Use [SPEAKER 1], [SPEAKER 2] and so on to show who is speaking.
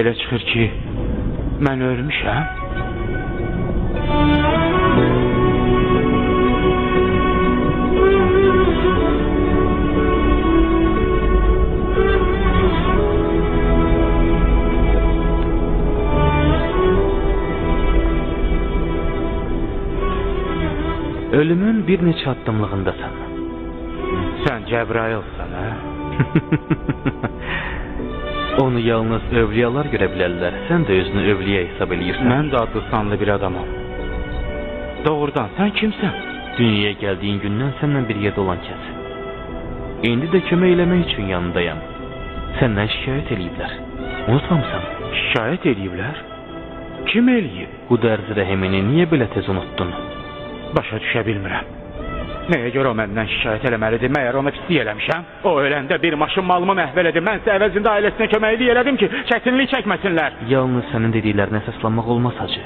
[SPEAKER 1] Belə çıxır ki, mən ölmüşəm.
[SPEAKER 2] Ölümün bir neçə addımlığındasan.
[SPEAKER 1] Sən Cəbrailsən, hə?
[SPEAKER 2] Onu yalnız övliyalar görə bilərlər. Sən də özünü övliya hesab eləyirsən.
[SPEAKER 1] Mən də adlı sanlı bir adamam. Doğrudan sən kimsən?
[SPEAKER 2] Dünyaya gəldiyin gündən səndən bir yerdə olan kəs. İndi də kömək eləmək üçün yanındayam. Səndən şikayət eləyiblər. Unutmamısan?
[SPEAKER 1] Şikayət eləyiblər? Kim eləyib?
[SPEAKER 2] Bu dərz rəhimini niyə belə tez unuttun?
[SPEAKER 1] Başa düşə bilmirəm. Nəyə görə o məndən şikayət eləməlidir? Məyər ona pislik eləmişəm? O öləndə bir maşın malımı məhv elədi. Mən isə əvəzində ailəsinə köməklik elədim ki, çətinlik çəkməsinlər.
[SPEAKER 2] Yalnız sənin dediklərinə əsaslanmaq olmaz hacı.